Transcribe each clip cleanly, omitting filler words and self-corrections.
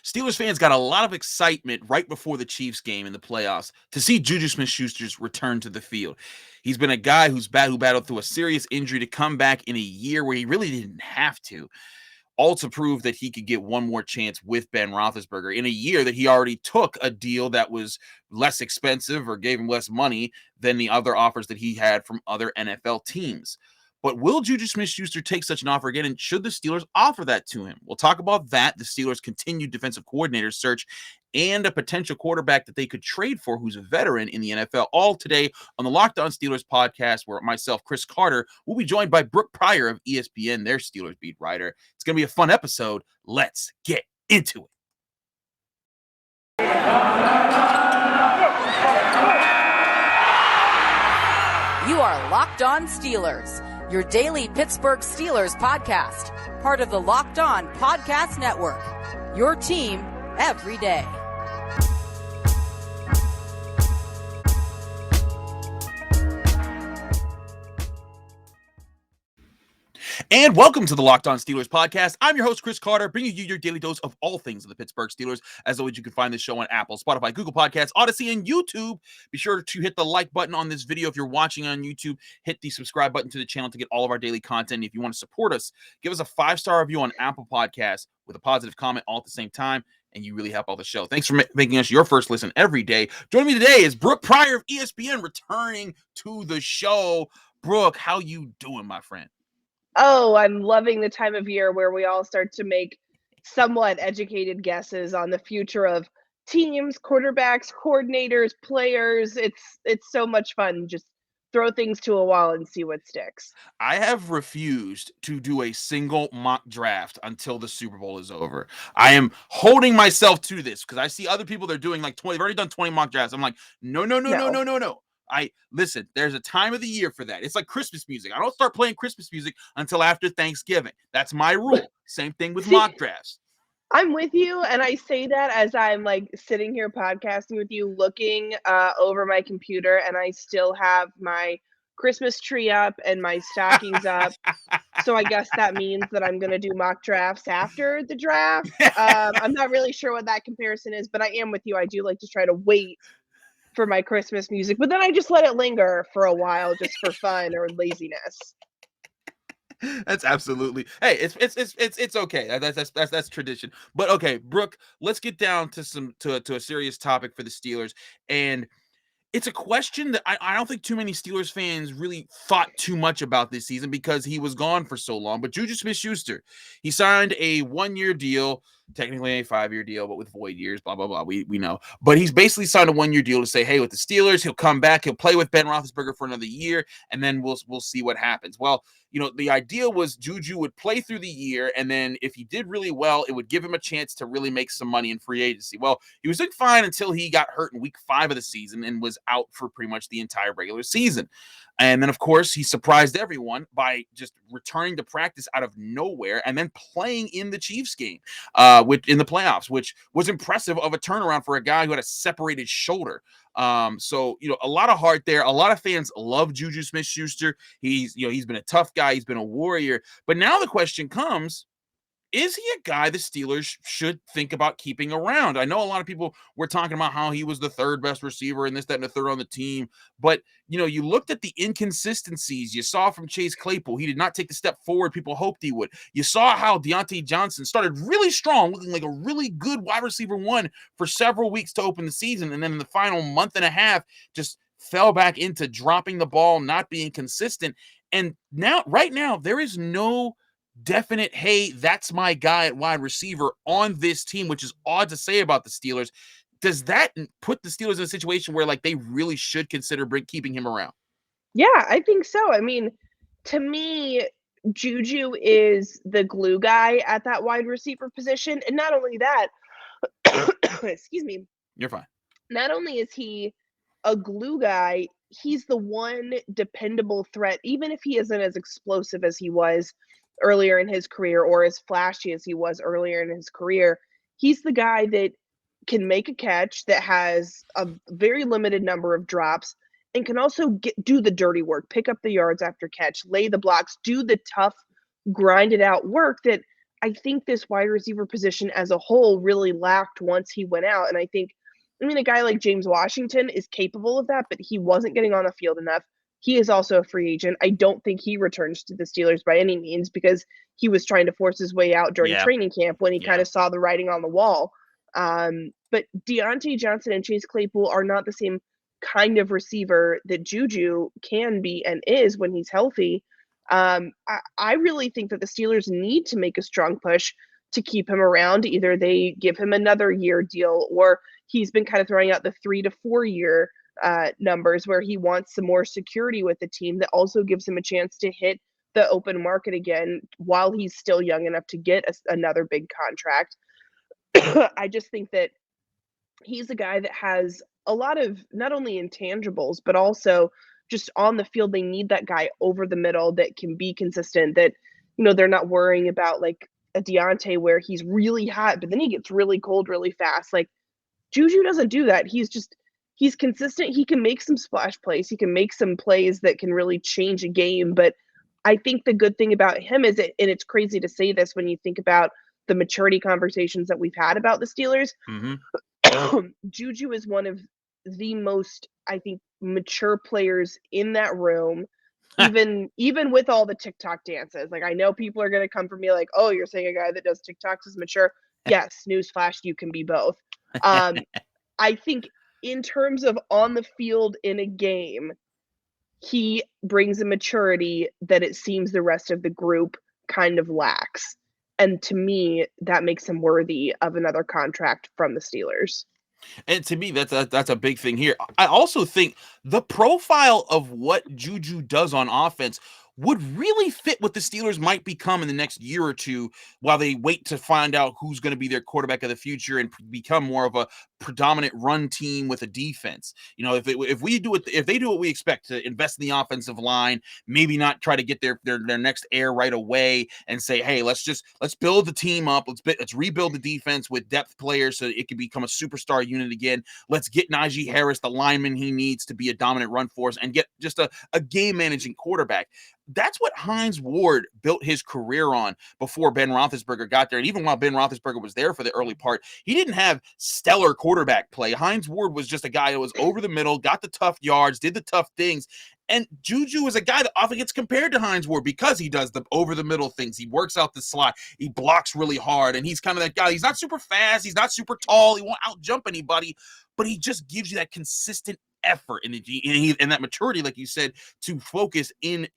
Steelers fans got a lot of excitement right before the Chiefs game in the playoffs to see JuJu Smith-Schuster's return to the field. He's been a guy who battled through a serious injury to come back in a year where he really didn't have to, all to prove that he could get one more chance with Ben Roethlisberger in a year that he already took a deal that was less expensive or gave him less money than the other offers that he had from other NFL teams. But will JuJu Smith-Schuster take such an offer again, and should the Steelers offer that to him? We'll talk about that, the Steelers' continued defensive coordinator search, and a potential quarterback that they could trade for who's a veteran in the NFL, all today on the Locked On Steelers podcast, where myself, Chris Carter, will be joined by Brooke Pryor of ESPN, their Steelers beat writer. It's going to be a fun episode. Let's get into it. You are Locked On Steelers, your daily Pittsburgh Steelers podcast, part of the Locked On Podcast Network, your team every day. And welcome to the Locked On Steelers podcast. I'm your host, Chris Carter, bringing you your daily dose of all things of the Pittsburgh Steelers. As always, you can find this show on Apple, Spotify, Google Podcasts, Odyssey, and YouTube. Be sure to hit the like button on this video if you're watching on YouTube. Hit the subscribe button to the channel to get all of our daily content. If you want to support us, give us a 5-star review on Apple Podcasts with a positive comment all at the same time, and you really help all the show. Thanks for making us your first listen every day. Joining me today is Brooke Pryor of ESPN, returning to the show. Brooke, how you doing, my friend? Oh, I'm loving the time of year where we all start to make somewhat educated guesses on the future of teams, quarterbacks, coordinators, players. It's so much fun. Just throw things to a wall and see what sticks. I have refused to do a single mock draft until the Super Bowl is over. I am holding myself to this because I see other people, they're doing like 20. They've already done 20 mock drafts. I'm like, no. Listen, there's a time of the year for that. It's like Christmas music. I don't start playing Christmas music until after Thanksgiving. That's my rule. Same thing with mock drafts. I'm with you, and I say that as I'm like sitting here podcasting with you, looking over my computer, and I still have my Christmas tree up and my stockings up. So I guess that means that I'm going to do mock drafts after the draft. I'm not really sure what that comparison is, but I am with you. I do like to try to wait for my Christmas music, but then I just let it linger for a while just for fun or laziness. That's absolutely, hey, it's okay. That's tradition. But okay, Brooke, let's get down to a serious topic for the Steelers. And it's a question that I don't think too many Steelers fans really thought too much about this season because he was gone for so long. But JuJu Smith-Schuster, he signed a 1-year deal, technically a 5-year deal, but with void years, blah, blah, blah. We know. But he's basically signed a 1-year deal to say, hey, with the Steelers, he'll come back. He'll play with Ben Roethlisberger for another year, and then we'll see what happens. Well, you know, the idea was JuJu would play through the year, and then if he did really well, it would give him a chance to really make some money in free agency. Well, he was doing fine until he got hurt in week 5 of the season and was out for pretty much the entire regular season. And then, of course, he surprised everyone by just returning to practice out of nowhere and then playing in the Chiefs game in the playoffs, which was impressive of a turnaround for a guy who had a separated shoulder. So, you know, a lot of heart there. A lot of fans love JuJu Smith-Schuster. He's been a tough guy. He's been a warrior. But now the question comes, is he a guy the Steelers should think about keeping around? I know a lot of people were talking about how he was the 3rd best receiver and this, that, and the 3rd on the team. But, you know, you looked at the inconsistencies you saw from Chase Claypool. He did not take the step forward people hoped he would. You saw how Diontae Johnson started really strong, looking like a really good wide receiver 1 for several weeks to open the season. And then in the final month and a half, just fell back into dropping the ball, not being consistent. And now, right now, there is no definite, hey, that's my guy at wide receiver on this team, which is odd to say about the Steelers. Does that put the Steelers in a situation where like they really should consider keeping him around? Yeah, I think so. I mean, to me, JuJu is the glue guy at that wide receiver position. And not only that, excuse me. You're fine. Not only is he a glue guy, he's the one dependable threat, even if he isn't as explosive as he was earlier in his career or as flashy as he was earlier in his career. He's the guy that can make a catch, that has a very limited number of drops, and can also do the dirty work, pick up the yards after catch, lay the blocks, do the tough, grinded out work that I think this wide receiver position as a whole really lacked once he went out. And I think, a guy like James Washington is capable of that, but he wasn't getting on the field enough. He is also a free agent. I don't think he returns to the Steelers by any means because he was trying to force his way out during Yeah. training camp when he kind Yeah. of saw the writing on the wall. But Diontae Johnson and Chase Claypool are not the same kind of receiver that JuJu can be and is when he's healthy. I really think that the Steelers need to make a strong push to keep him around. Either they give him another year deal, or he's been kind of throwing out the 3 to 4 year numbers where he wants some more security with the team that also gives him a chance to hit the open market again while he's still young enough to get another big contract. I just think that he's a guy that has a lot of not only intangibles, but also just on the field, they need that guy over the middle that can be consistent, that, they're not worrying about like a Diontae where he's really hot, but then he gets really cold really fast. Like JuJu doesn't do that. He's consistent. He can make some splash plays. He can make some plays that can really change a game. But I think the good thing about him is and it's crazy to say this when you think about the maturity conversations that we've had about the Steelers. JuJu is one of the most, I think, mature players in that room, even with all the TikTok dances. Like, I know people are going to come for me like, oh, you're saying a guy that does TikToks is mature. Yes, newsflash, you can be both. I think in terms of on the field in a game, he brings a maturity that it seems the rest of the group kind of lacks. And to me, that makes him worthy of another contract from the Steelers. And to me, that's a big thing here. I also think the profile of what JuJu does on offense would really fit what the Steelers might become in the next year or two while they wait to find out who's going to be their quarterback of the future and become more of a predominant run team with a defense. If they do what we expect to invest in the offensive line, maybe not try to get their next heir right away and say, hey, let's build the team up. Let's rebuild the defense with depth players so it can become a superstar unit again. Let's get Najee Harris the lineman he needs to be a dominant run force and get just a game managing quarterback. That's what Hines Ward built his career on before Ben Roethlisberger got there. And even while Ben Roethlisberger was there for the early part, he didn't have stellar quarterback play. Hines Ward was just a guy that was over the middle, got the tough yards, did the tough things. And JuJu is a guy that often gets compared to Hines Ward because he does the over the middle things. He works out the slot. He blocks really hard. And he's kind of that guy. He's not super fast. He's not super tall. He won't out jump anybody, but he just gives you that consistent effort and that maturity, like you said, to focus in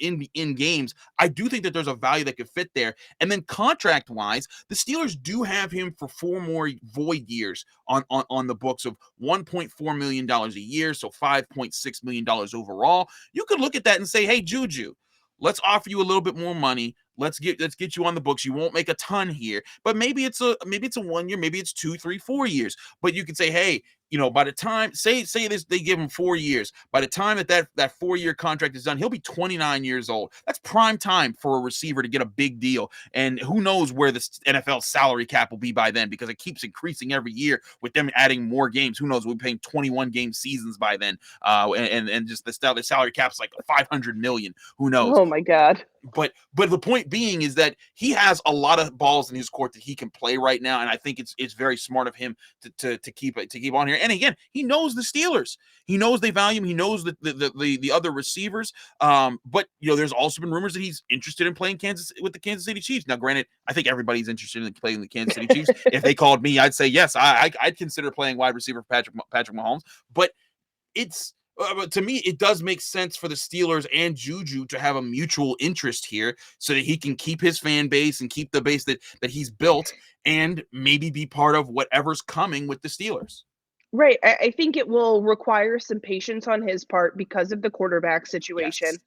games. I do think that there's a value that could fit there. And then contract wise, the Steelers do have him for 4 more void years on the books of $1.4 million a year, so $5.6 million overall. You could look at that and say, hey, JuJu, let's offer you a little bit more money. Let's get you on the books. You won't make a ton here, but maybe it's a 1 year, maybe it's 2, 3, 4 years. But you could say, hey, by the time say this, they give him 4 years. By the time that 4-year contract is done, he'll be 29 years old. That's prime time for a receiver to get a big deal. And who knows where the NFL salary cap will be by then, because it keeps increasing every year with them adding more games. Who knows? We're paying 21 game seasons by then. And just the salary cap's like 500 million. Who knows? Oh my God. But the point being is that he has a lot of balls in his court that he can play right now, and I think it's very smart of him to keep on here. And again, he knows the Steelers. He knows they value him. He knows the other receivers. But there's also been rumors that he's interested in playing with the Kansas City Chiefs. Now, granted, I think everybody's interested in playing the Kansas City Chiefs. If they called me, I'd say yes. I'd consider playing wide receiver for Patrick Mahomes. But it's. To me, it does make sense for the Steelers and JuJu to have a mutual interest here so that he can keep his fan base and keep the base that he's built and maybe be part of whatever's coming with the Steelers. Right. I think it will require some patience on his part because of the quarterback situation. Yes.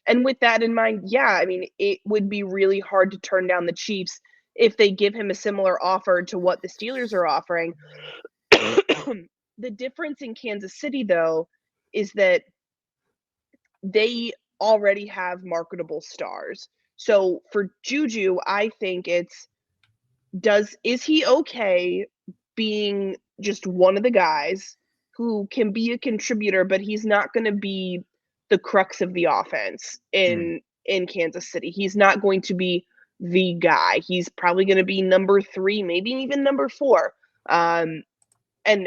And with that in mind, it would be really hard to turn down the Chiefs if they give him a similar offer to what the Steelers are offering. The difference in Kansas City, though, is that they already have marketable stars. So for JuJu, I think is he okay being just one of the guys who can be a contributor, but he's not going to be the crux of the offense in Kansas City. He's not going to be the guy. He's probably going to be number 3, maybe even number 4. And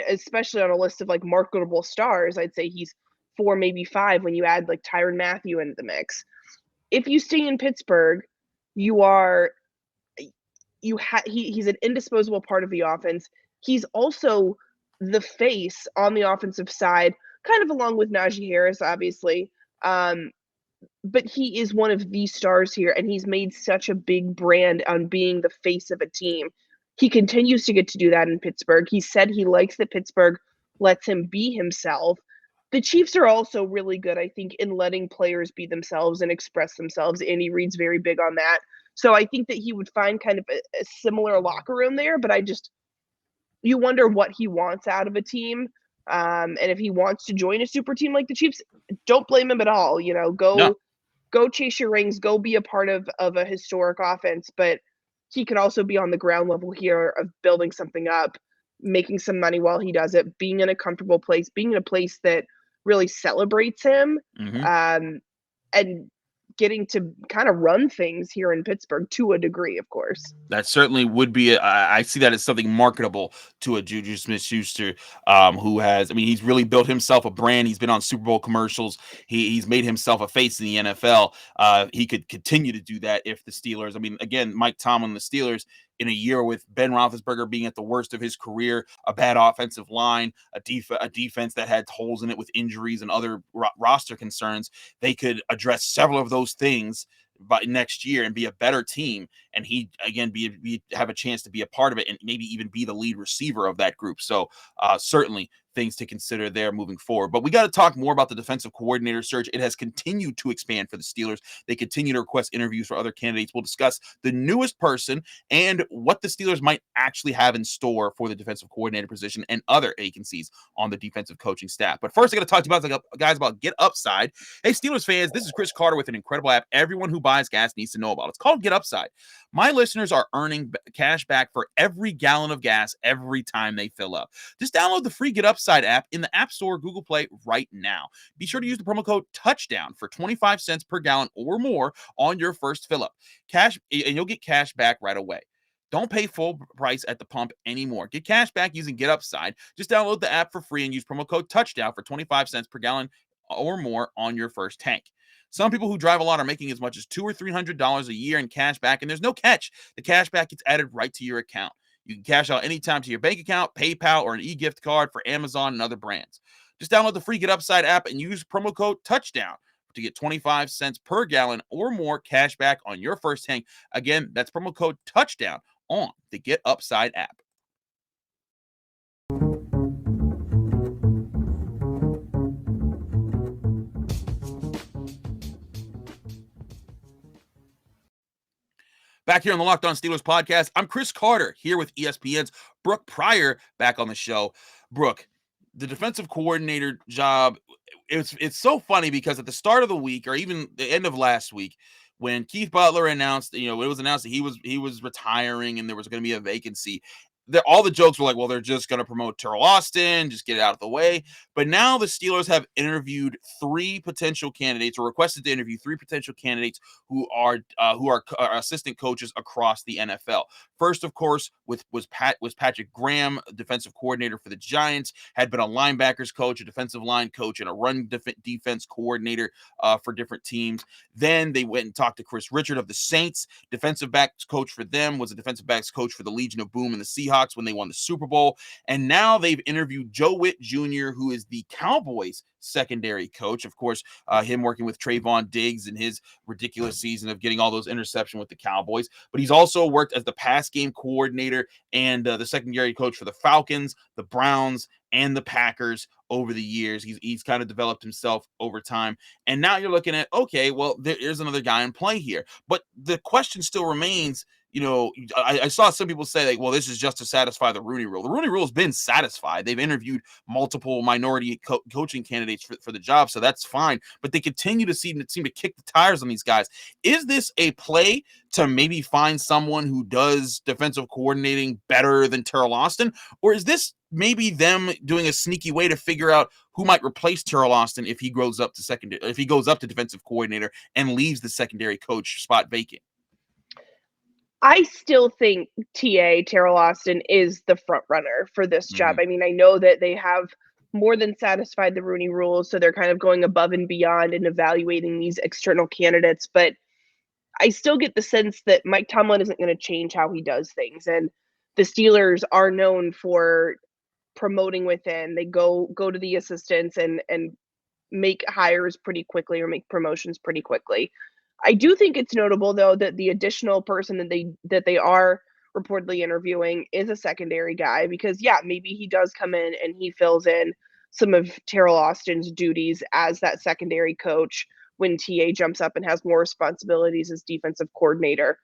especially on a list of like marketable stars, I'd say he's 4, maybe 5 when you add like Tyrann Mathieu into the mix. If you stay in Pittsburgh, he's an indisposable part of the offense. He's also the face on the offensive side, kind of along with Najee Harris, obviously. But he is one of the stars here, and he's made such a big brand on being the face of a team. He continues to get to do that in Pittsburgh. He said he likes that Pittsburgh lets him be himself. The Chiefs are also really good, I think, in letting players be themselves and express themselves. Andy Reid's very big on that. So I think that he would find kind of a similar locker room there, but you wonder what he wants out of a team. And if he wants to join a super team like the Chiefs, don't blame him at all. Go chase your rings, go be a part of a historic offense. But he can also be on the ground level here of building something up, making some money while he does it, being in a comfortable place, being in a place that really celebrates him, and getting to kind of run things here in Pittsburgh to a degree, of course. That certainly would be. I see that as something marketable to a JuJu Smith-Schuster, who has. I mean, he's really built himself a brand. He's been on Super Bowl commercials. He's made himself a face in the NFL. He could continue to do that if the Steelers. I mean, again, Mike Tomlin, the Steelers, in a year with Ben Roethlisberger being at the worst of his career, a bad offensive line, a defense that had holes in it with injuries and other roster concerns, they could address several of those things by next year and be a better team, and he again have a chance to be a part of it and maybe even be the lead receiver of that group. So certainly things to consider there moving forward. But we got to talk more about the defensive coordinator search. It has continued to expand for the Steelers. They continue to request interviews for other candidates. We'll discuss the newest person and what the Steelers might actually have in store for the defensive coordinator position and other vacancies on the defensive coaching staff. But first, I got to talk to you about Get Upside. Hey, Steelers fans, this is Chris Carter with an incredible app everyone who buys gas needs to know about. It's called Get Upside. My listeners are earning cash back for every gallon of gas every time they fill up. Just download the free Get Upside app in the App Store or Google Play right now. Be sure to use the promo code TOUCHDOWN for 25 cents per gallon or more on your first fill up. And you'll get cash back right away. Don't pay full price at the pump anymore. Get cash back using Get Upside. Just download the app for free and use promo code TOUCHDOWN for 25 cents per gallon or more on your first tank. Some people who drive a lot are making as much as $200 or $300 a year in cash back, and there's no catch. The cash back gets added right to your account. You can cash out anytime to your bank account, PayPal, or an e-gift card for Amazon and other brands. Just download the free Get Upside app and use promo code TOUCHDOWN to get 25 cents per gallon or more cash back on your first tank. Again, that's promo code TOUCHDOWN on the Get Upside app. Back here on the Locked On Steelers podcast, I'm Chris Carter here with ESPN's Brooke Pryor back on the show. Brooke, the defensive coordinator job, it's so funny because at the start of the week or even the end of last week, when Keith Butler announced, it was announced that he was retiring and there was going to be a vacancy, all the jokes were like, well, they're just going to promote Teryl Austin, just get it out of the way. But now the Steelers have interviewed 3 potential candidates or requested to interview 3 potential candidates who are assistant coaches across the NFL. First, of course, was Patrick Graham, defensive coordinator for the Giants, had been a linebackers coach, a defensive line coach, and a run defense coordinator for different teams. Then they went and talked to Chris Richard of the Saints, defensive backs coach for them, was a defensive backs coach for the Legion of Boom and the Seahawks when they won the Super Bowl. And now they've interviewed Joe Whitt Jr., who is the Cowboys secondary coach. Of course, him working with Trayvon Diggs in his ridiculous season of getting all those interceptions with the Cowboys. But he's also worked as the pass game coordinator and the secondary coach for the Falcons, the Browns, and the Packers over the years. He's kind of developed himself over time. And now you're looking at, okay, well, there's another guy in play here. But the question still remains, I saw some people say, like, well, this is just to satisfy the Rooney Rule. The Rooney Rule has been satisfied. They've interviewed multiple minority coaching candidates for the job, so that's fine. But they continue to seem to kick the tires on these guys. Is this a play to maybe find someone who does defensive coordinating better than Teryl Austin? Or is this maybe them doing a sneaky way to figure out who might replace Teryl Austin if he goes up to defensive coordinator and leaves the secondary coach spot vacant? I still think Teryl Austin is the front runner for this job. Mhm. I mean, I know that they have more than satisfied the Rooney Rule, so they're kind of going above and beyond and evaluating these external candidates, but I still get the sense that Mike Tomlin isn't gonna change how he does things, and the Steelers are known for promoting within. They go to the assistants and make hires pretty quickly or make promotions pretty quickly. I do think it's notable though that the additional person that they are reportedly interviewing is a secondary guy because yeah, maybe he does come in and he fills in some of Teryl Austin's duties as that secondary coach when TA jumps up and has more responsibilities as defensive coordinator.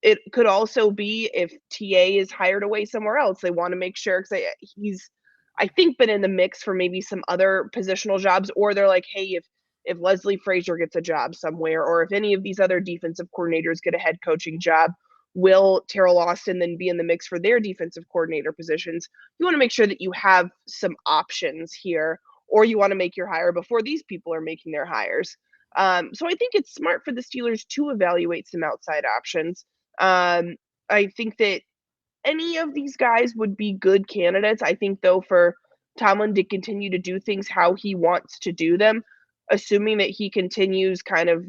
It could also be if TA is hired away somewhere else, they want to make sure because he's I think been in the mix for maybe some other positional jobs, or they're like, hey, if Leslie Frazier gets a job somewhere, or if any of these other defensive coordinators get a head coaching job, will Teryl Austin then be in the mix for their defensive coordinator positions? You want to make sure that you have some options here, or you want to make your hire before these people are making their hires. So I think it's smart for the Steelers to evaluate some outside options. I think that any of these guys would be good candidates. I think, though, for Tomlin to continue to do things how he wants to do them, assuming that he continues kind of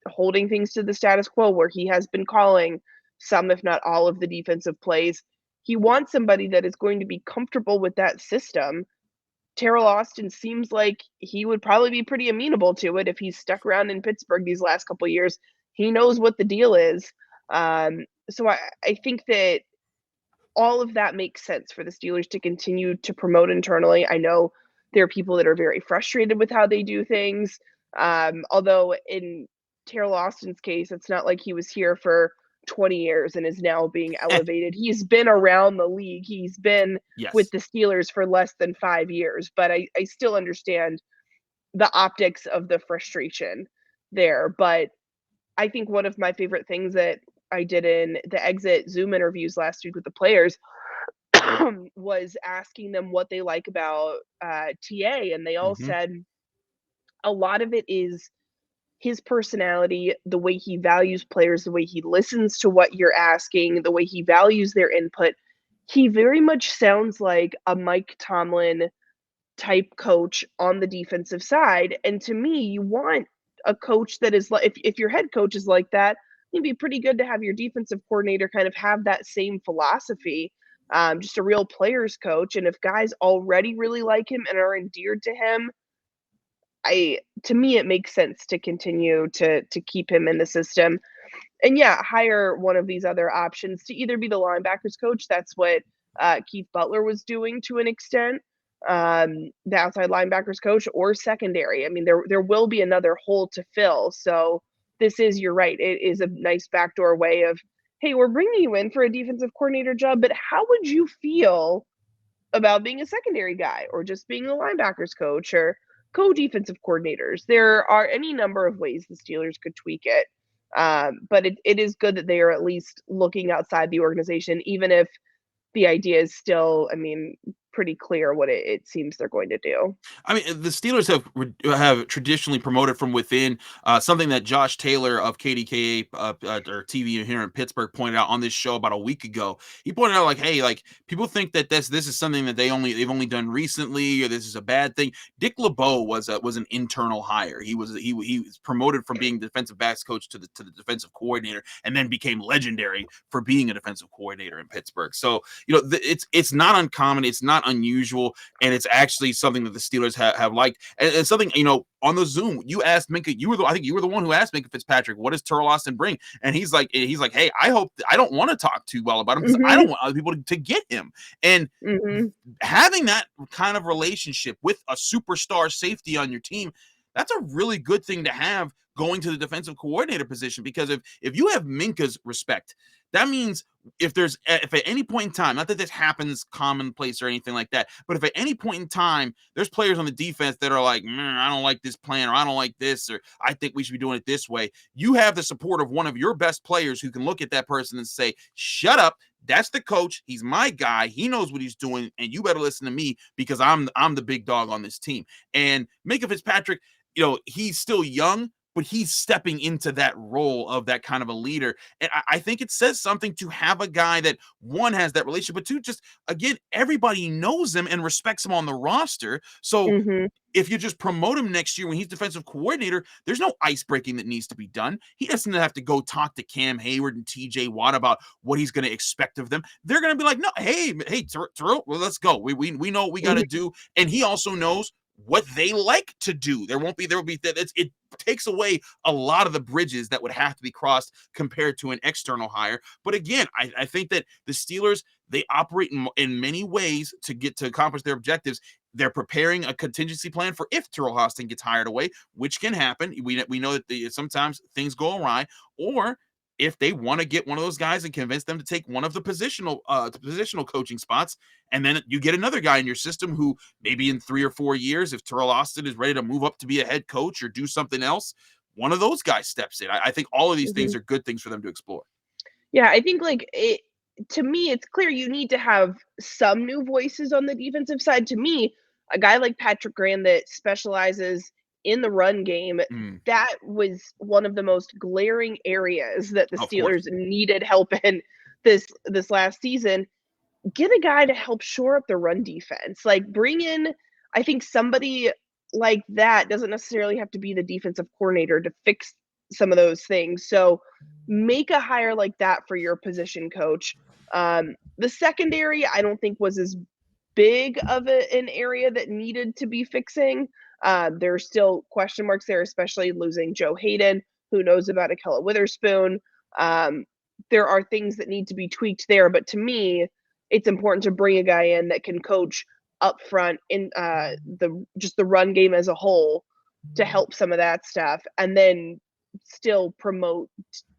holding things to the status quo where he has been calling some, if not all, of the defensive plays, he wants somebody that is going to be comfortable with that system. Teryl Austin seems like he would probably be pretty amenable to it if he's stuck around in Pittsburgh these last couple of years. He knows what the deal is. So I think that all of that makes sense for the Steelers to continue to promote internally. I know there are people that are very frustrated with how they do things. Although in Teryl Austin's case, it's not like he was here for 20 years and is now being elevated. He's been around the league. He's been with Yes. the Steelers for less than 5 years, but I still understand the optics of the frustration there. But I think one of my favorite things that I did in the exit Zoom interviews last week with the players was asking them what they like about TA, and they all Mhm. said a lot of it is his personality, the way he values players, the way he listens to what you're asking, the way he values their input. He very much sounds like a Mike Tomlin type coach on the defensive side. And to me, you want a coach that is like, if your head coach is like that, it'd be pretty good to have your defensive coordinator kind of have that same philosophy. Just a real players coach. And if guys already really like him and are endeared to him, to me it makes sense to continue to keep him in the system. And yeah, hire one of these other options to either be the linebackers coach. That's what Keith Butler was doing to an extent, the outside linebackers coach, or secondary. I mean, there will be another hole to fill. So this is, you're right, it is a nice backdoor way of, hey, we're bringing you in for a defensive coordinator job, but how would you feel about being a secondary guy or just being the linebackers coach or co-defensive coordinators? There are any number of ways the Steelers could tweak it. But it is good that they are at least looking outside the organization, even if the idea is still, I mean, pretty clear what it seems they're going to do. I mean, the Steelers have traditionally promoted from within. Something that Josh Taylor of KDKA or TV here in Pittsburgh pointed out on this show about a week ago. He pointed out like, hey, like people think that this is something that they've only done recently, or this is a bad thing. Dick LeBeau was an internal hire. He was promoted from being defensive backs coach to the defensive coordinator, and then became legendary for being a defensive coordinator in Pittsburgh. So it's not uncommon, it's not unusual, and it's actually something that the Steelers have liked. And something, on the Zoom, you asked Minka, I think you were the one who asked Minka Fitzpatrick, what does Teryl Austin bring? And he's like, hey, I don't want to talk too well about him because I Mhm. don't want other people to get him. And Mhm. having that kind of relationship with a superstar safety on your team, that's a really good thing to have going to the defensive coordinator position, because if you have Minka's respect, that means if at any point in time, not that this happens commonplace or anything like that, but if at any point in time there's players on the defense that are like, I don't like this plan, or I don't like this, or I think we should be doing it this way, you have the support of one of your best players who can look at that person and say, shut up, that's the coach, he's my guy, he knows what he's doing, and you better listen to me because I'm the big dog on this team. And Minka Fitzpatrick, he's still young, but he's stepping into that role of that kind of a leader. And I think it says something to have a guy that, one, has that relationship, but two, just, again, everybody knows him and respects him on the roster. So if you just promote him next year when he's defensive coordinator, there's no ice breaking that needs to be done. He doesn't have to go talk to Cam Hayward and TJ Watt about what he's going to expect of them. They're going to be like, no, hey, Teryl, well, let's go. We know what we got to do. And he also knows what they like to do. There will be it takes away a lot of the bridges that would have to be crossed compared to an external hire. But again, I think that the Steelers, they operate in many ways to accomplish their objectives. They're preparing a contingency plan for if Teryl Austin gets hired away, which can happen. We know that sometimes things go awry, or if they want to get one of those guys and convince them to take one of the positional coaching spots, and then you get another guy in your system who maybe in 3 or 4 years, if Teryl Austin is ready to move up to be a head coach or do something else, one of those guys steps in. I think all of these things are good things for them to explore. Yeah, I think to me, it's clear you need to have some new voices on the defensive side. To me, a guy like Patrick Graham that specializes in the run game, that was one of the most glaring areas that the Steelers needed help in this last season. Get a guy to help shore up the run defense. Like, bring in, I think, somebody like that. Doesn't necessarily have to be the defensive coordinator to fix some of those things. So make a hire like that for your position coach. The secondary, I don't think, was as big of an area that needed to be fixing. There are still question marks there, especially losing Joe Hayden. Who knows about Akella Witherspoon? There are things that need to be tweaked there, but to me, it's important to bring a guy in that can coach up front in the run game as a whole to help some of that stuff, and then still promote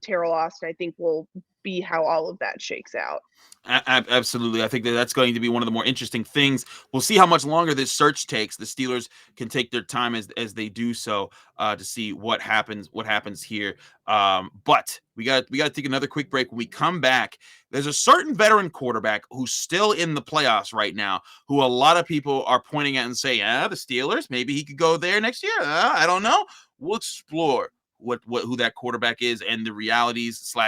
Teryl Austin. I think will be how all of that shakes out. Absolutely. I think that's going to be one of the more interesting things. We'll see how much longer this search takes. The Steelers can take their time as they do so to see what happens here. But we got to take another quick break. When we come back, there's a certain veteran quarterback who's still in the playoffs right now, who a lot of people are pointing at and say, the Steelers, maybe he could go there next year. I don't know. We'll explore who that quarterback is and the realities /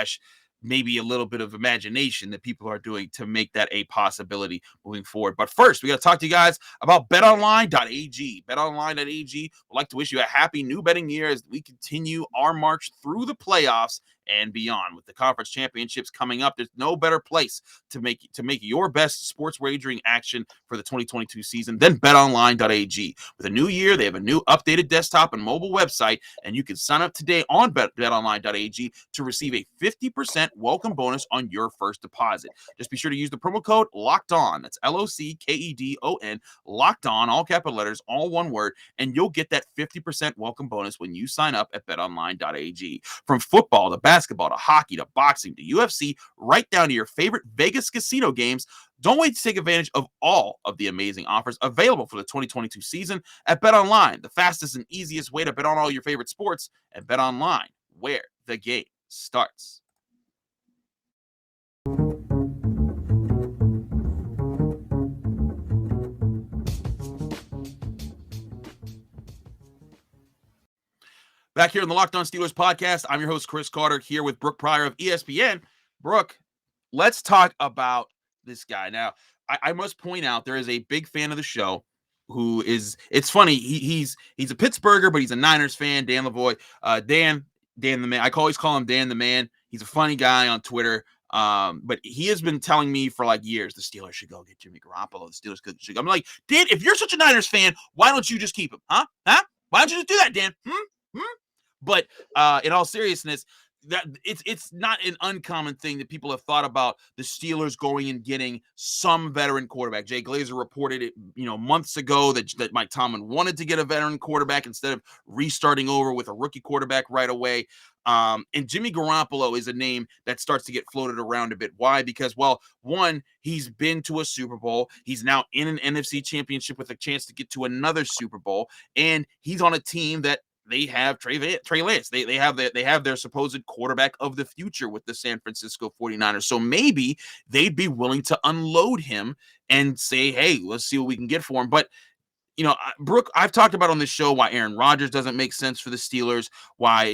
maybe a little bit of imagination that people are doing to make that a possibility moving forward. But first, we got to talk to you guys about betonline.ag. Betonline.ag would like to wish you a happy new betting year as we continue our march through the playoffs and beyond. With the conference championships coming up, there's no better place to make your best sports wagering action for the 2022 season than betonline.ag. With a new year, they have a new updated desktop and mobile website, and you can sign up today on betonline.ag to receive a 50% welcome bonus on your first deposit. Just be sure to use the promo code LOCKEDON. That's LOCKEDON, locked on, all capital letters, all one word, and you'll get that 50% welcome bonus when you sign up at betonline.ag. From football to basketball to hockey to boxing to UFC, right down to your favorite Vegas casino games, don't wait to take advantage of all of the amazing offers available for the 2022 season at BetOnline, the fastest and easiest way to bet on all your favorite sports, and BetOnline, where the game starts. Back here in the Locked On Steelers podcast, I'm your host, Chris Carter, here with Brooke Pryor of ESPN. Brooke, let's talk about this guy. Now, I must point out there is a big fan of the show who is, it's funny, he's a Pittsburgher, but he's a Niners fan, Dan Lavoie. Dan the Man. I always call him Dan the Man. He's a funny guy on Twitter. But he has been telling me for like years, the Steelers should go get Jimmy Garoppolo. The Steelers should go. I'm like, Dan, if you're such a Niners fan, why don't you just keep him? Huh? Why don't you just do that, Dan? But in all seriousness, that it's not an uncommon thing that people have thought about the Steelers going and getting some veteran quarterback. Jay Glazer reported it, months ago that Mike Tomlin wanted to get a veteran quarterback instead of restarting over with a rookie quarterback right away. And Jimmy Garoppolo is a name that starts to get floated around a bit. Why? Because, well, one, he's been to a Super Bowl. He's now in an NFC Championship with a chance to get to another Super Bowl, and he's on a team that they have Trey Lance. They have their supposed quarterback of the future with the San Francisco 49ers. So maybe they'd be willing to unload him and say, hey, let's see what we can get for him. But Brooke, I've talked about on this show why Aaron Rodgers doesn't make sense for the Steelers, why,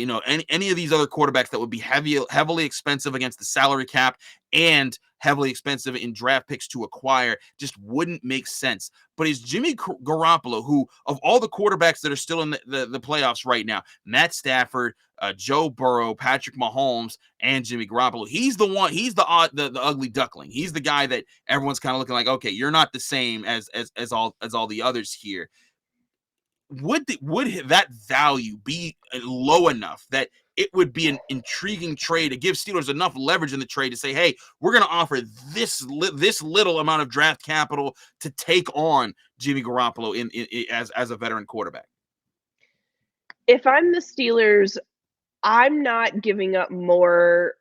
any of these other quarterbacks that would be heavily expensive against the salary cap and heavily expensive in draft picks to acquire just wouldn't make sense. But is Jimmy Garoppolo, who of all the quarterbacks that are still in the playoffs right now, Matt Stafford, Joe Burrow, Patrick Mahomes, and Jimmy Garoppolo, he's the ugly duckling. He's the guy that everyone's kind of looking like, okay, you're not the same as all the others here. Would that value be low enough that it would be an intriguing trade to give Steelers enough leverage in the trade to say, hey, we're going to offer this little amount of draft capital to take on Jimmy Garoppolo as a veteran quarterback? If I'm the Steelers, I'm not giving up more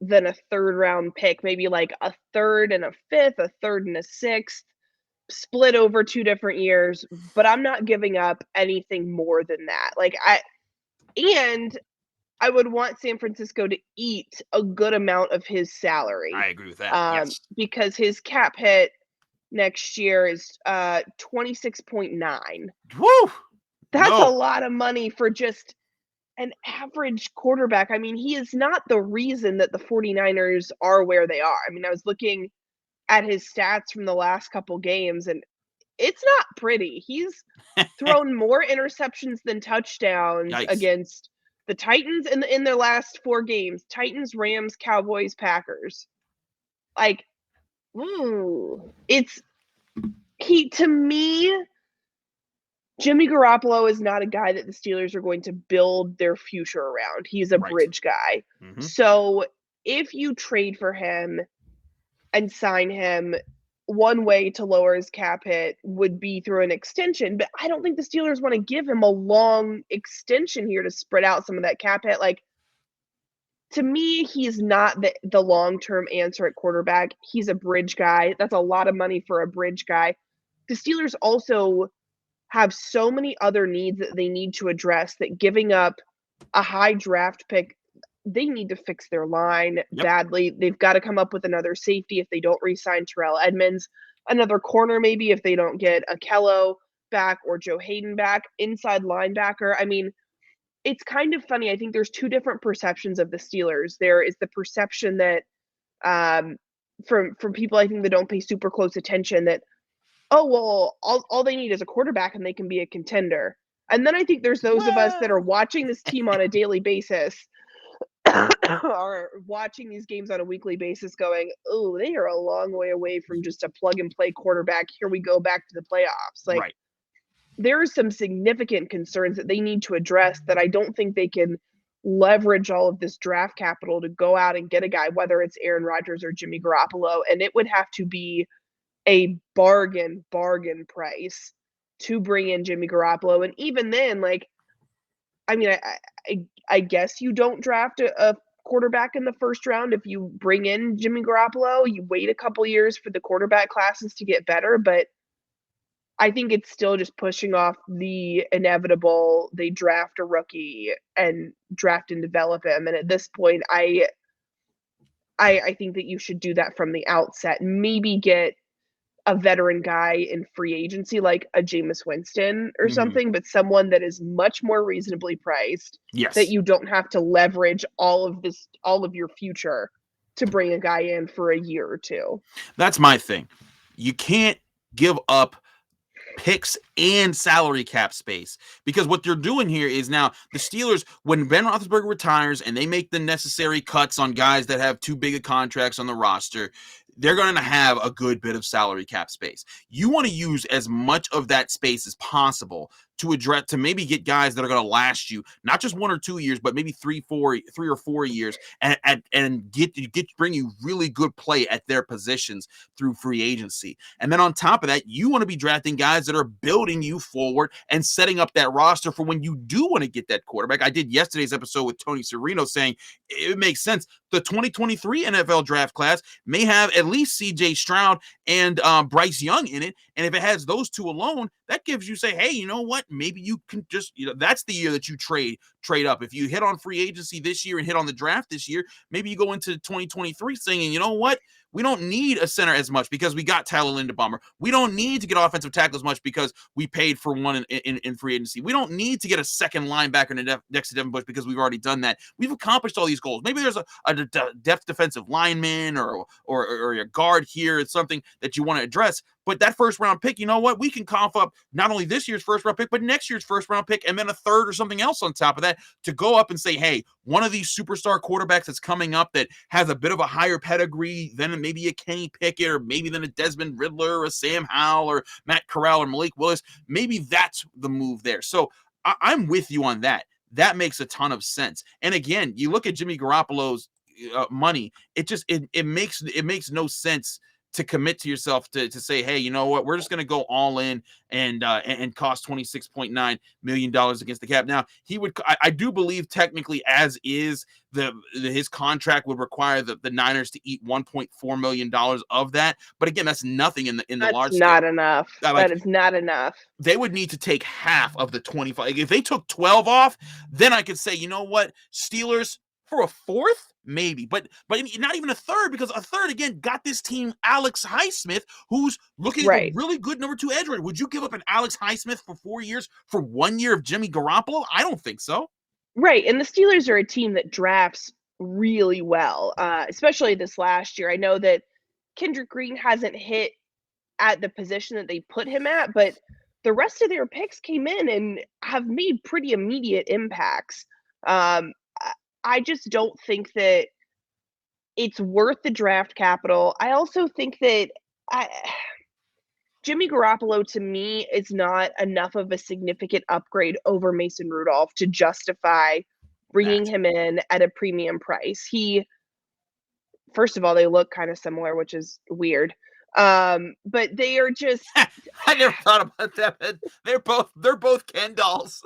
than a third-round pick, maybe like a third and a fifth, a third and a sixth, split over 2 different years, but I'm not giving up anything more than that. I would want San Francisco to eat a good amount of his salary. I agree with that. Yes. Because his cap hit next year is 26.9. Woo! That's a lot of money for just an average quarterback. I mean, he is not the reason that the 49ers are where they are. I mean, I was looking at his stats from the last couple games, and it's not pretty. He's thrown more interceptions than touchdowns against the Titans in their last 4 games. Titans, Rams, Cowboys, Packers. To me, Jimmy Garoppolo is not a guy that the Steelers are going to build their future around. He's a bridge guy. Mm-hmm. So if you trade for him and sign him, one way to lower his cap hit would be through an extension, but I don't think the Steelers want to give him a long extension here to spread out some of that cap hit. To me, he's not the long-term answer at quarterback. He's a bridge guy. That's a lot of money for a bridge guy. The Steelers also have so many other needs that they need to address that giving up a high draft pick, they need to fix their line badly. They've got to come up with another safety if they don't re-sign Terrell Edmonds, another corner maybe if they don't get Akello back or Joe Hayden back, inside linebacker. I mean, it's kind of funny. I think there's 2 different perceptions of the Steelers. There is the perception that from people I think that don't pay super close attention that, oh, well, all they need is a quarterback and they can be a contender. And then I think there's those of us that are watching this team on a daily basis or watching these games on a weekly basis going, oh, they are a long way away from just a plug-and-play quarterback. Here we go back to the playoffs. There are some significant concerns that they need to address that I don't think they can leverage all of this draft capital to go out and get a guy, whether it's Aaron Rodgers or Jimmy Garoppolo. And it would have to be a bargain price to bring in Jimmy Garoppolo. And even then, I guess you don't draft a quarterback in the first round if you bring in Jimmy Garoppolo. You wait a couple years for the quarterback classes to get better, but I think it's still just pushing off the inevitable. They draft a rookie and draft and develop him. And at this point, I think that you should do that from the outset. Maybe get a veteran guy in free agency, like a Jameis Winston or something, but someone that is much more reasonably priced. Yes. That you don't have to leverage all of your future to bring a guy in for a year or 2. That's my thing. You can't give up picks and salary cap space, because what they're doing here is now the Steelers, when Ben Roethlisberger retires and they make the necessary cuts on guys that have too big of contracts on the roster, they're going to have a good bit of salary cap space. You want to use as much of that space as possible to maybe get guys that are going to last you not just 1 or 2 years, but maybe 3 or 4 years, and bring you really good play at their positions through free agency. And then on top of that, you want to be drafting guys that are building you forward and setting up that roster for when you do want to get that quarterback. I did yesterday's episode with Tony Serino saying it makes sense. The 2023 NFL draft class may have at least CJ Stroud and Bryce Young in it. And if it has those 2 alone, that gives you say, hey, you know what? Maybe you can just, that's the year that you trade trade up. If you hit on free agency this year and hit on the draft this year, maybe you go into 2023 saying, you know what? We don't need a center as much because we got Tyler Linderbaum. We don't need to get offensive tackle as much because we paid for one in free agency. We don't need to get a second linebacker next to Devin Bush because we've already done that. We've accomplished all these goals. Maybe there's a depth defensive lineman or a guard here. It's something that you want to address. But that first round pick, you know what? We can cough up not only this year's first round pick, but next year's first round pick, and then a third or something else on top of that to go up and say, hey, one of these superstar quarterbacks that's coming up that has a bit of a higher pedigree than maybe a Kenny Pickett or maybe than a Desmond Riddler or a Sam Howell or Matt Corral or Malik Willis. Maybe that's the move there. So I'm with you on that. That makes a ton of sense. And again, you look at Jimmy Garoppolo's money. It makes no sense to commit to yourself to say, hey, you know what, we're just going to go all in and cost $26.9 million against the cap. Now, I do believe technically as is his contract would require the Niners to eat $1.4 million of that. But again, that's nothing in the large scale. That's not enough. That is not enough. They would need to take half of the 25. If they took 12 off, then I could say, you know what, Steelers for a fourth, maybe, but not even a third, because a third again got this team Alex Highsmith, who's looking like a really good number 2 edge rusher. Would you give up an Alex Highsmith for 4 years for 1 year of Jimmy Garoppolo? I don't think so. Right, and the Steelers are a team that drafts really well, especially this last year. I know that Kendrick Green hasn't hit at the position that they put him at, but the rest of their picks came in and have made pretty immediate impacts. I just don't think that it's worth the draft capital. I also think that Jimmy Garoppolo, to me, is not enough of a significant upgrade over Mason Rudolph to justify bringing him in at a premium price. First of all, they look kind of similar, which is weird. But they are just I never thought about that. They're both Ken dolls.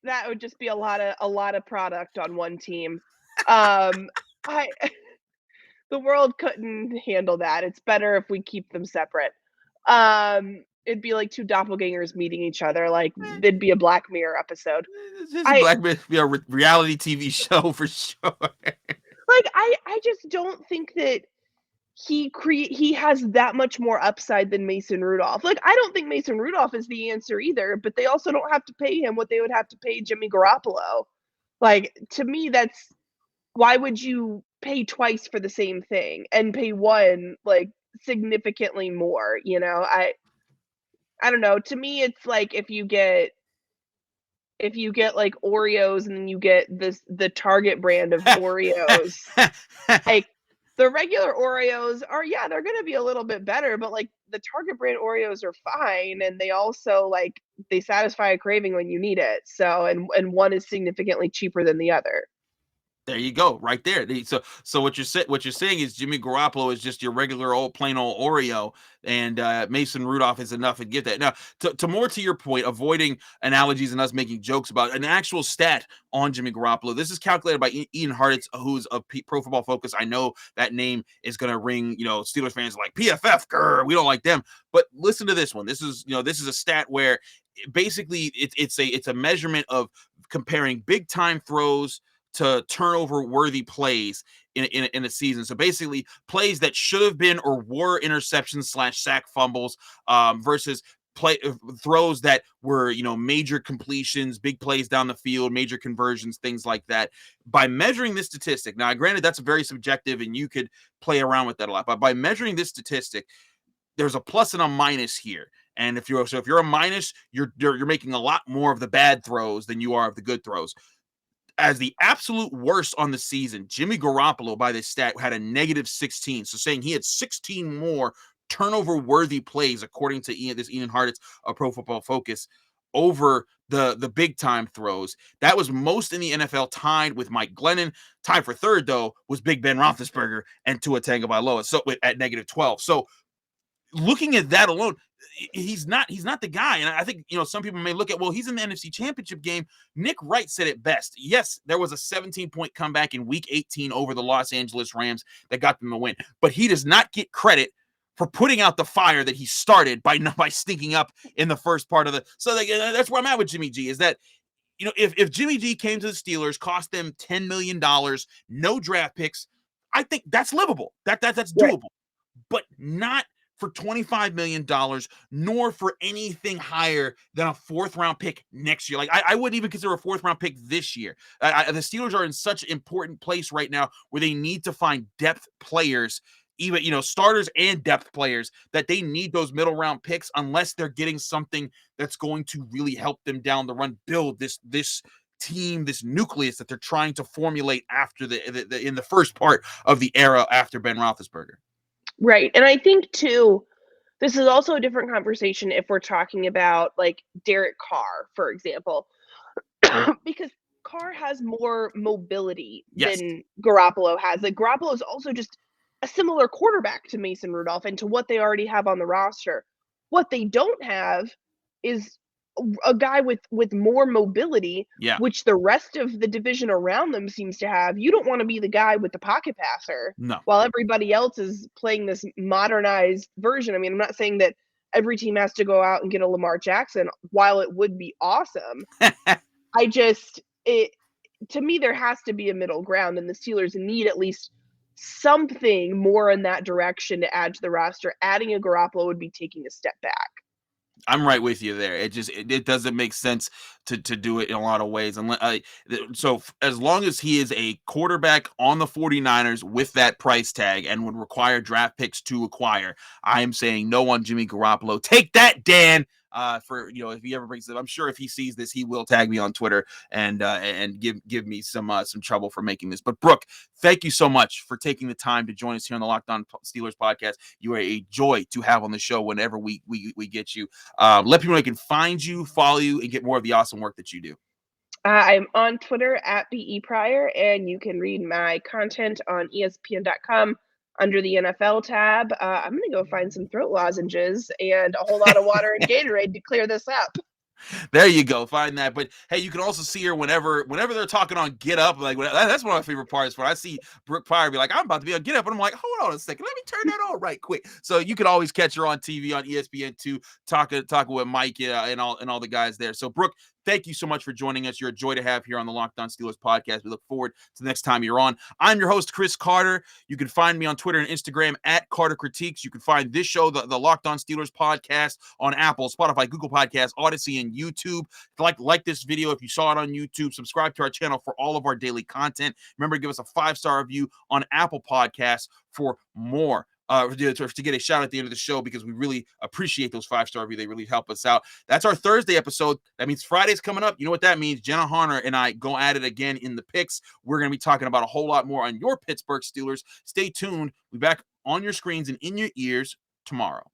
That would just be a lot of product on one team. The world couldn't handle that. It's better if we keep them separate. It'd be like two doppelgangers meeting each other. Like it'd be a Black Mirror episode. Black Mirror, reality TV show for sure. Like I just don't think that he has that much more upside than Mason Rudolph. Like, I don't think Mason Rudolph is the answer either, but they also don't have to pay him what they would have to pay Jimmy Garoppolo. Like, to me, why would you pay twice for the same thing and pay one, like, significantly more, you know? I don't know. To me, it's like if you get like Oreos and then you get the Target brand of Oreos, like, the regular Oreos they're going to be a little bit better, but like the Target brand Oreos are fine. And they also they satisfy a craving when you need it. So, and one is significantly cheaper than the other. There you go, right there. So what you're saying is Jimmy Garoppolo is just your regular old plain old Oreo, and Mason Rudolph is enough to get that. Now, to more to your point, avoiding analogies and us making jokes about an actual stat on Jimmy Garoppolo. This is calculated by Ian Hartitz, who's of Pro Football Focus. I know that name is going to ring, Steelers fans like PFF. Grr, we don't like them, but listen to this one. This is a stat where basically it's a measurement of comparing big time throws to turnover worthy plays in a season. So basically plays that should have been or were interceptions / sack fumbles versus throws that were, major completions, big plays down the field, major conversions, things like that. By measuring this statistic, now granted that's very subjective and you could play around with that a lot, but by measuring this statistic, there's a plus and a minus here. And if you're a minus, you're making a lot more of the bad throws than you are of the good throws. As the absolute worst on the season, Jimmy Garoppolo, by this stat, had a -16. So saying he had 16 more turnover-worthy plays, according to Ian Hartitz of Pro Football Focus, over the big-time throws. That was most in the NFL, tied with Mike Glennon. Tied for third, though, was Big Ben Roethlisberger and Tua Tagovailoa, so at -12. So looking at that alone, he's not the guy. And I think, some people may look at, well, he's in the NFC Championship game. Nick Wright said it best. Yes, there was a 17-point comeback in week 18 over the Los Angeles Rams that got them the win. But he does not get credit for putting out the fire that he started by stinking up in the first part of the. So that's where I'm at with Jimmy G, is that if Jimmy G came to the Steelers, cost them $10 million, no draft picks, I think that's livable. That's doable, but not for $25 million, nor for anything higher than a 4th round pick next year. Like I wouldn't even consider a 4th round pick this year. The Steelers are in such an important place right now where they need to find depth players, even starters and depth players, that they need those middle round picks unless they're getting something that's going to really help them down the run, build this team, this nucleus that they're trying to formulate after in the first part of the era after Ben Roethlisberger. Right. And I think too, this is also a different conversation if we're talking about like Derek Carr, for example, because Carr has more mobility than Garoppolo has. Like Garoppolo is also just a similar quarterback to Mason Rudolph and to what they already have on the roster. What they don't have is a guy with more mobility, which the rest of the division around them seems to have. You don't want to be the guy with the pocket passer while everybody else is playing this modernized version. I mean, I'm not saying that every team has to go out and get a Lamar Jackson, while it would be awesome. To me, there has to be a middle ground, and the Steelers need at least something more in that direction to add to the roster. Adding a Garoppolo would be taking a step back. I'm right with you there. It doesn't make sense to do it in a lot of ways. So as long as he is a quarterback on the 49ers with that price tag and would require draft picks to acquire, I am saying no on Jimmy Garoppolo. Take that, Dan. If he ever brings it, I'm sure if he sees this, he will tag me on Twitter and give me some trouble for making this. But Brooke, thank you so much for taking the time to join us here on the Locked On Steelers podcast. You are a joy to have on the show whenever we get you. Let people know they can find you, follow you, and get more of the awesome work that you do. I'm on Twitter at BEPryor, and you can read my content on ESPN.com. Under the NFL tab. I'm going to go find some throat lozenges and a whole lot of water and Gatorade to clear this up. There you go. Find that. But hey, you can also see her whenever they're talking on Get Up. Like that's one of my favorite parts when I see Brooke Pryor be like, I'm about to be on Get Up. And I'm like, hold on a second. Let me turn that on right quick. So you can always catch her on TV on ESPN2, talking with Mike and all the guys there. So Brooke, thank you so much for joining us. You're a joy to have here on the Locked On Steelers podcast. We look forward to the next time you're on. I'm your host, Chris Carter. You can find me on Twitter and Instagram at Carter Critiques. You can find this show, the Locked On Steelers podcast, on Apple, Spotify, Google Podcasts, Odyssey, and YouTube. Like this video if you saw it on YouTube. Subscribe to our channel for all of our daily content. Remember to give us a 5-star review on Apple Podcasts for more. To get a shout at the end of the show, because we really appreciate those 5-star reviews. They really help us out. That's our Thursday episode. That means Friday's coming up. You know what that means? Jenna Harner and I go at it again in the picks. We're going to be talking about a whole lot more on your Pittsburgh Steelers. Stay tuned. We'll be back on your screens and in your ears tomorrow.